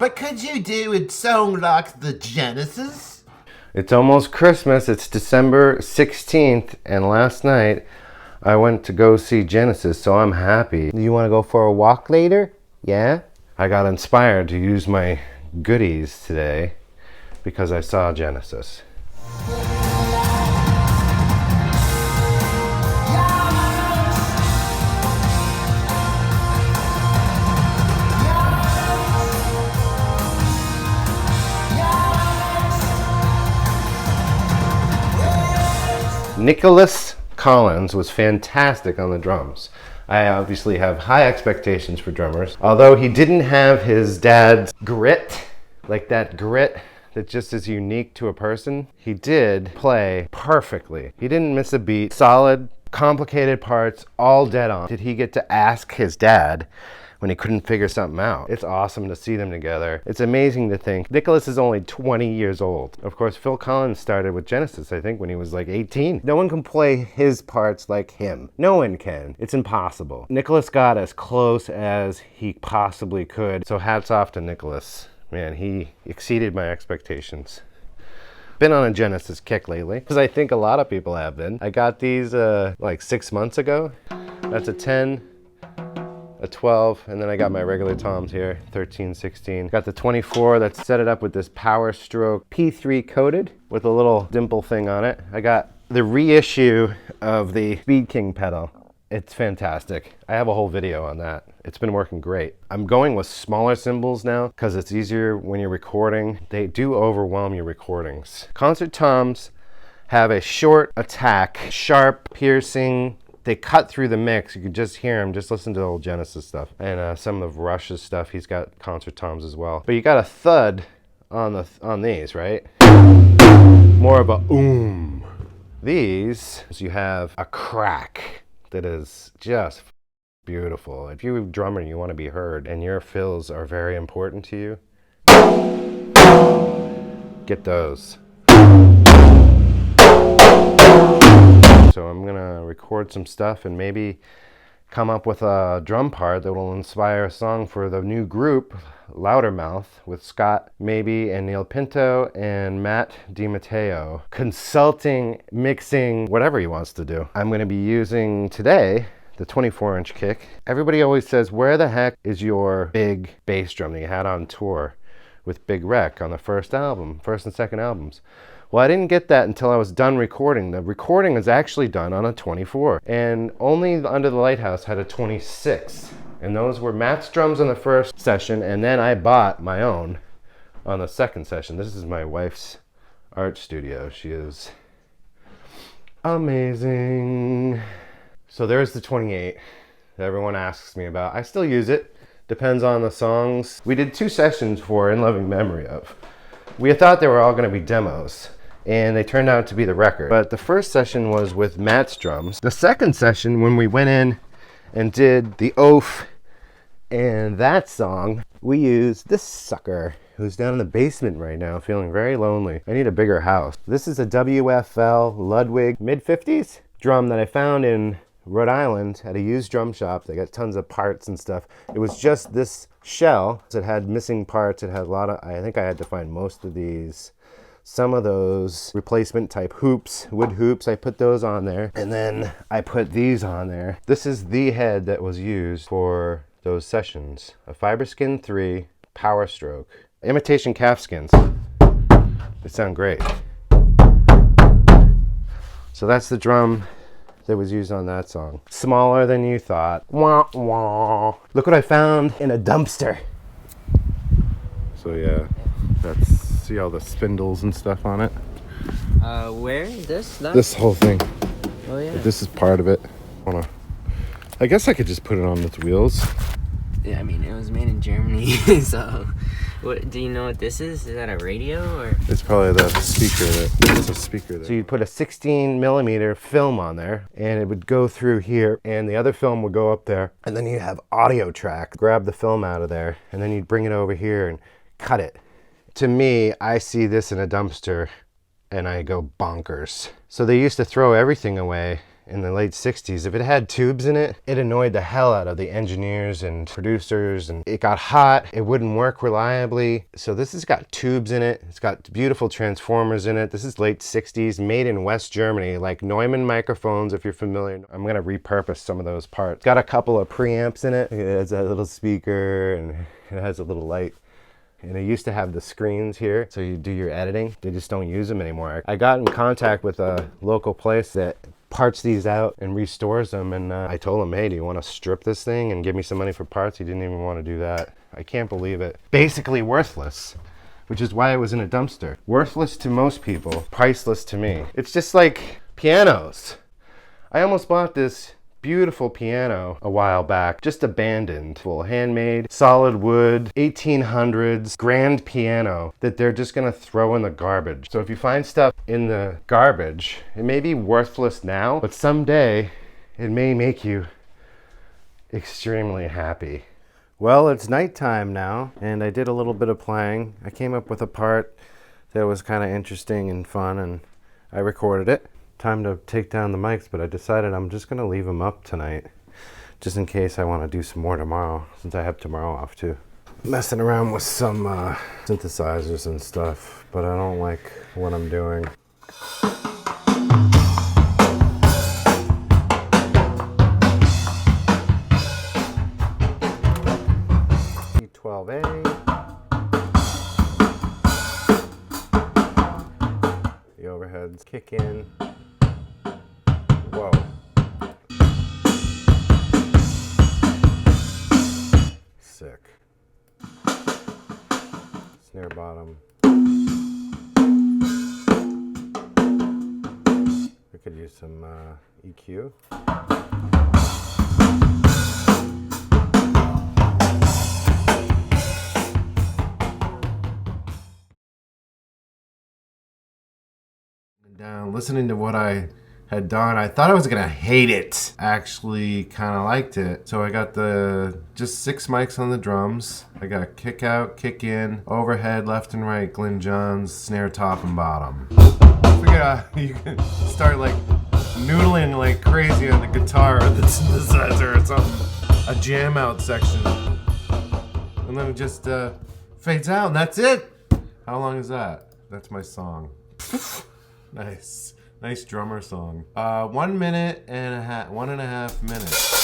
But could you do a song like the Genesis? It's almost Christmas. It's December 16th, and last night I went to go see Genesis, so I'm happy. Do you want to go for a walk later? Yeah? I got inspired to use my goodies today because I saw Genesis. Nicholas Collins was fantastic on the drums. I obviously have high expectations for drummers. Although he didn't have his dad's grit, like that grit that just is unique to a person, he did play perfectly. He didn't miss a beat. Solid, complicated parts, all dead on. Did he get to ask his dad when he couldn't figure something out? It's awesome to see them together. It's amazing to think Nicholas is only 20 years old. Of course, Phil Collins started with Genesis, I think, when he was like 18. No one can play his parts like him. No one can. It's impossible. Nicholas got as close as he possibly could. So hats off to Nicholas. Man, he exceeded my expectations. Been on a Genesis kick lately, because I think a lot of people have been. I got these like 6 months ago. That's a 10, a 12, and then I got my regular toms here, 13, 16. Got the 24 that's set it up with this Power Stroke P3 coated with a little dimple thing on it. I got the reissue of the Speed King pedal. It's fantastic. I have a whole video on that. It's been working great. I'm going with smaller cymbals now because it's easier when you're recording. They do overwhelm your recordings. Concert toms have a short attack, sharp, piercing. They cut through the mix. You can just hear them. Just listen to the old Genesis stuff. And some of Rush's stuff, he's got concert toms as well. But you got a thud on these, right? More of a oom. These, you have a crack that is just beautiful. If you're a drummer and you want to be heard and your fills are very important to you, get those. So I'm gonna record some stuff and maybe come up with a drum part that will inspire a song for the new group, Loudermouth, with Scott maybe and Neil Pinto and Matt DiMatteo, consulting, mixing, whatever he wants to do. I'm gonna be using today the 24-inch kick. Everybody always says, where the heck is your big bass drum that you had on tour with Big Wreck on the first and second albums? Well, I didn't get that until I was done recording. The recording is actually done on a 24, and only Under the Lighthouse had a 26. And those were Matt's drums on the first session, and then I bought my own on the second session. This is my wife's art studio. She is amazing. So there's the 28 that everyone asks me about. I still use it. Depends on the songs. We did 2 sessions for In Loving Memory of. We thought they were all going to be demos, and they turned out to be the record. But the first session was with Matt's drums. The second session, when we went in and did the Oaf and that song, we used this sucker who's down in the basement right now feeling very lonely. I need a bigger house. This is a WFL Ludwig mid-50s drum that I found in Rhode Island at a used drum shop. They got tons of parts and stuff. It was just this shell. It had missing parts. It had a lot of, I think I had to find most of these. Some of those replacement type hoops, wood hoops, I put those on there. And then I put these on there. This is the head that was used for those sessions. A Fiberskin 3 Power Stroke. Imitation calfskins. They sound great. So that's the drum that was used on that song. Smaller than you thought. Wah, wah. Look what I found in a dumpster. So yeah, see all the spindles and stuff on it. Where? This whole thing. Oh yeah. This is part of it. I guess I could just put it on with wheels. Yeah, I mean, it was made in Germany, so... What, do you know what this is? Is that a radio, or...? It's probably the speaker it's a speaker there. So you'd put a 16 millimeter film on there, and it would go through here, and the other film would go up there, and then you have audio track. Grab the film out of there, and then you'd bring it over here and cut it. To me, I see this in a dumpster, and I go bonkers. So they used to throw everything away in the late 60s, if it had tubes in it, it annoyed the hell out of the engineers and producers, and it got hot, it wouldn't work reliably. So this has got tubes in it, it's got beautiful transformers in it. This is late 60s, made in West Germany, like Neumann microphones, if you're familiar. I'm gonna repurpose some of those parts. It's got a couple of preamps in it. It has a little speaker and it has a little light. And it used to have the screens here, so you do your editing. They just don't use them anymore. I got in contact with a local place that parts these out and restores them, and I told him, hey, do you want to strip this thing and give me some money for parts? He didn't even want to do that. I can't believe it. Basically worthless, which is why it was in a dumpster. Worthless to most people, priceless to me. It's just like pianos. I almost bought this beautiful piano a while back, just abandoned, full handmade, solid wood, 1800s grand piano that they're just gonna throw in the garbage. So if you find stuff in the garbage, it may be worthless now, but someday it may make you extremely happy. Well, it's nighttime now, and I did a little bit of playing. I came up with a part that was kind of interesting and fun, and I recorded it. Time to take down the mics, but I decided I'm just gonna leave them up tonight just in case I want to do some more tomorrow, since I have tomorrow off too. Messing around with some synthesizers and stuff, but I don't like what I'm doing. E12A. The overheads kick in. Whoa. Sick. Snare bottom. We could use some EQ. Down, listening to what I had done, I thought I was gonna hate it. Actually, kind of liked it. So I got just 6 mics on the drums. I got kick out, kick in, overhead, left and right, Glyn Johns, snare top and bottom. Figure you can start like noodling like crazy on the guitar or the synthesizer or something. A jam out section, and then it just fades out, and that's it. How long is that? That's my song. Nice drummer song. 1 minute and a half, 1.5 minutes.